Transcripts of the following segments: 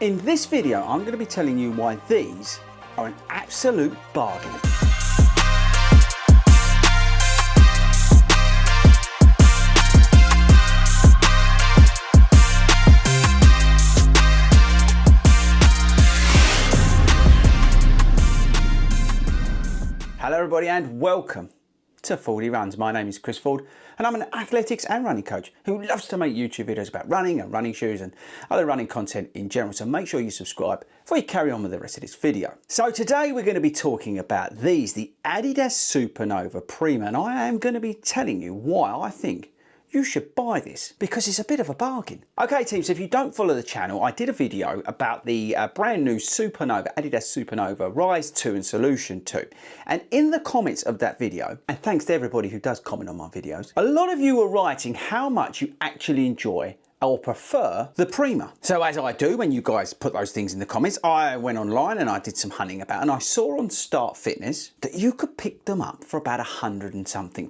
In this video, I'm going to be telling you why these are an absolute bargain. Hello everybody and welcome to FORDY RUNS. My name is Chris Ford and I'm an athletics and running coach who loves to make YouTube videos about running and running shoes and other running content in general. So make sure you subscribe before you carry on with the rest of this video. So today we're going to be talking about these, the Adidas Supernova Prima, and I am going to be telling you why I think you should buy this, because it's a bit of a bargain. Okay team, so if you don't follow the channel, I did a video about the brand new Supernova, Adidas Supernova Rise 2 and Solution 2. And in the comments of that video, and thanks to everybody who does comment on my videos, a lot of you were writing how much you actually enjoy or prefer the Prima. So as I do when you guys put those things in the comments, I went online and I did some hunting about, and I saw on Start Fitness that you could pick them up for about £100 and something.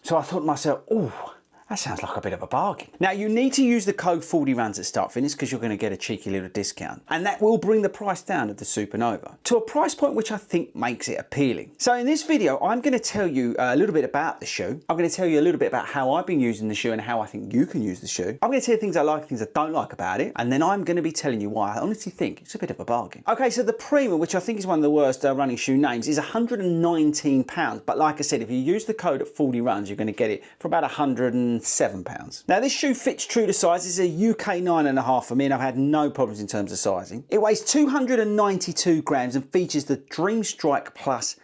So I thought to myself, oh, that sounds like a bit of a bargain. Now you need to use the code 40 runs at Start Fitness because you're going to get a cheeky little discount, and that will bring the price down of the Supernova to a price point which I think makes it appealing. So in this video I'm going to tell you a little bit about the shoe. I'm going to tell you a little bit about how I've been using the shoe and how I think you can use the shoe. I'm going to tell you things I like, things I don't like about it, and then I'm going to be telling you why I honestly think it's a bit of a bargain. Okay, so the Prima, which I think is one of the worst running shoe names, is £119, but like I said, if you use the code at 40 runs you're going to get it for about £107. Now this shoe fits true to size. It's a UK 9.5 for me and I've had no problems in terms of sizing. It weighs 292 grams and features the Dream Strike Plus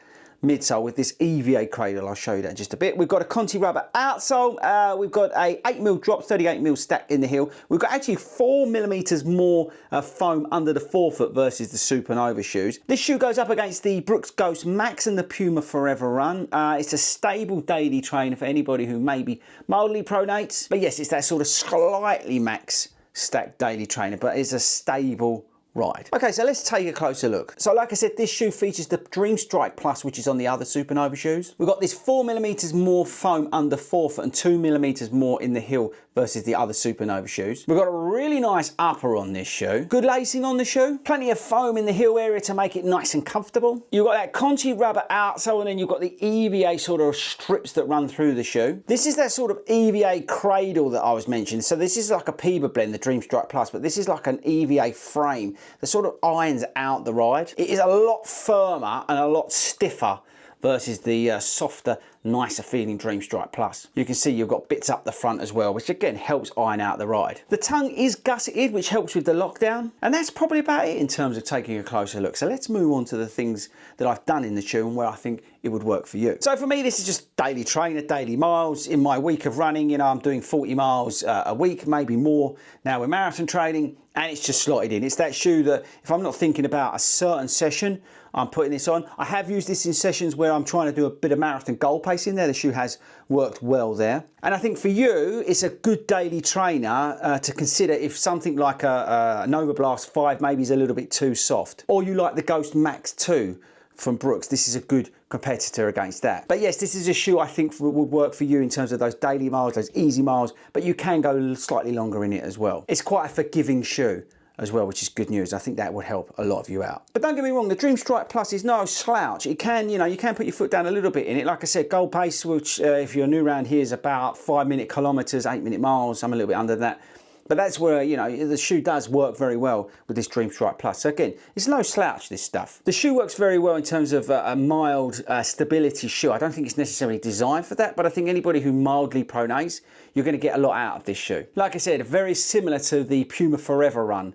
midsole with this EVA cradle. I'll show you that in just a bit. We've got a Conti rubber outsole. We've got a 8mm drop, 38mm stack in the heel. We've got actually 4mm more foam under the forefoot versus the Supernova shoes. This shoe goes up against the Brooks Ghost Max and the Puma Forever Run. It's a stable daily trainer for anybody who maybe mildly pronates. But yes, it's that sort of slightly max stacked daily trainer, but it's a stable ride. Okay, so let's take a closer look. So like I said, this shoe features the Dream Strike Plus, which is on the other Supernova shoes. We've got this 4mm more foam under forefoot and 2mm more in the heel versus the other Supernova shoes. We've got a really nice upper on this shoe. Good lacing on the shoe. Plenty of foam in the heel area to make it nice and comfortable. You've got that Conti rubber outsole, and then you've got the EVA sort of strips that run through the shoe. This is that sort of EVA cradle that I was mentioning. So this is like a Puma blend, the Dream Strike Plus, but this is like an EVA frame that sort of irons out the ride. It is a lot firmer and a lot stiffer versus the softer, nicer feeling Dream Strike Plus. You can see you've got bits up the front as well, which again helps iron out the ride. The tongue is gusseted, which helps with the lockdown, and that's probably about it in terms of taking a closer look. So let's move on to the things that I've done in the shoe and where I think it would work for you. So for me, this is just daily trainer, daily miles. In my week of running, you know, I'm doing 40 miles a week, maybe more now with marathon training, and it's just slotted in. It's that shoe that if I'm not thinking about a certain session, I'm putting this on. I have used this in sessions where I'm trying to do a bit of marathon goal pacing there. The shoe has worked well there. And I think for you, it's a good daily trainer to consider if something like a Novablast 5 maybe is a little bit too soft, or you like the Ghost Max 2 from Brooks. This is a good competitor against that. But yes, this is a shoe I think would work for you in terms of those daily miles, those easy miles, but you can go slightly longer in it as well. It's quite a forgiving shoe as well, which is good news. I think that would help a lot of you out. But don't get me wrong, the Dream Strike Plus is no slouch. It can, you know, you can put your foot down a little bit in it. Like I said, goal pace, which if you're new around here is about 5-minute kilometers, 8-minute miles. I'm a little bit under that. But that's where, you know, the shoe does work very well with this Dream Strike Plus. So again, it's no slouch, this stuff. The shoe works very well in terms of a mild stability shoe. I don't think it's necessarily designed for that, but I think anybody who mildly pronates, you're going to get a lot out of this shoe. Like I said, very similar to the Puma Forever Run,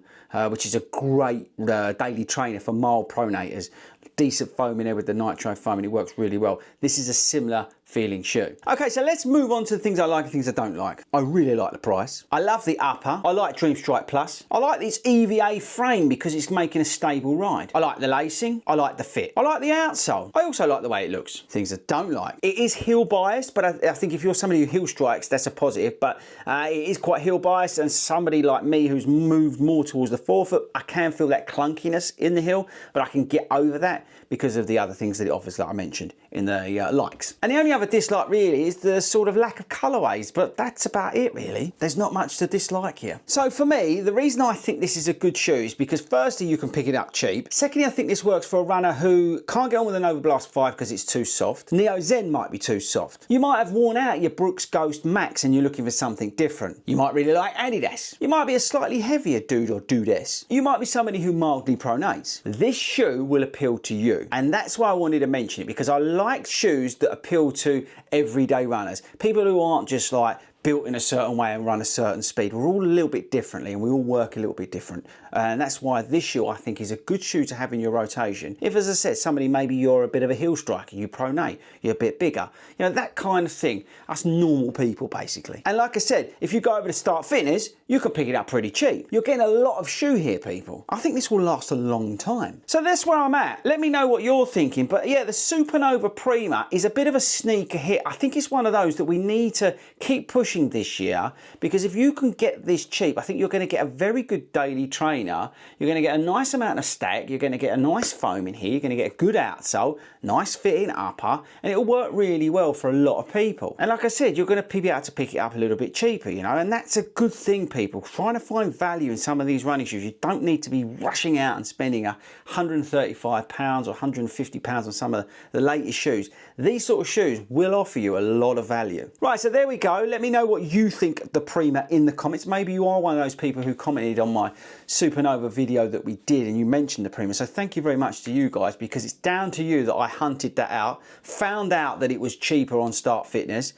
which is a great daily trainer for mild pronators. Decent foam in there with the nitro foam, and it works really well. This is a similar feeling shoe. Okay, so let's move on to the things I like and things I don't like. I really like the price. I love the upper. I like Dream Strike Plus. I like this EVA frame because it's making a stable ride. I like the lacing. I like the fit. I like the outsole. I also like the way it looks. Things I don't like. It is heel biased, but I think if you're somebody who heel strikes, that's a positive, but it is quite heel biased, and somebody like me who's moved more towards the forefoot, I can feel that clunkiness in the heel, but I can get over that because of the other things that it offers that I mentioned. in the likes. And the only other dislike really is the sort of lack of colourways, but that's about it really. There's not much to dislike here. So for me, the reason I think this is a good shoe is because firstly, you can pick it up cheap. Secondly, I think this works for a runner who can't get on with a Novablast 5 because it's too soft. Neo Zen might be too soft. You might have worn out your Brooks Ghost Max and you're looking for something different. You might really like Adidas. You might be a slightly heavier dude or dudess. You might be somebody who mildly pronates. This shoe will appeal to you. And that's why I wanted to mention it, because I like shoes that appeal to everyday runners. People who aren't just like built in a certain way and run a certain speed. We're all a little bit differently and we all work a little bit different. And that's why this shoe I think is a good shoe to have in your rotation. If, as I said, somebody, maybe you're a bit of a heel striker, you pronate, you're a bit bigger, you know, that kind of thing. Us normal people basically. And like I said, if you go over to Start Fitness, you can pick it up pretty cheap. You're getting a lot of shoe here, people. I think this will last a long time. So that's where I'm at. Let me know what you're thinking. But yeah, the Supernova Prima is a bit of a sneaker hit. I think it's one of those that we need to keep pushing this year, because if you can get this cheap, I think you're going to get a very good daily trainer. You're going to get a nice amount of stack. You're going to get a nice foam in here. You're going to get a good outsole, nice fitting upper, and it'll work really well for a lot of people. And like I said, you're going to be able to pick it up a little bit cheaper, you know, and that's a good thing, people. Trying to find value in some of these running shoes. You don't need to be rushing out and spending £135 or £150 on some of the latest shoes. These sort of shoes will offer you a lot of value. Right, so there we go. Let me know what you think of the Prima in the comments. Maybe you are one of those people who commented on my Supernova video that we did and you mentioned the Prima. So thank you very much to you guys, because it's down to you that I hunted that out, found out that it was cheaper on Start Fitness,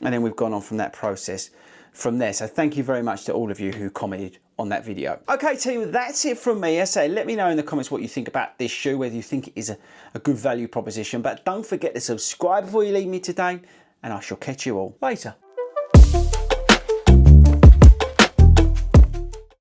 and then we've gone on from that process from there. So thank you very much to all of you who commented on that video. Okay team, that's it from me. I say, let me know in the comments what you think about this shoe, whether you think it is a good value proposition, but don't forget to subscribe before you leave me today, and I shall catch you all later.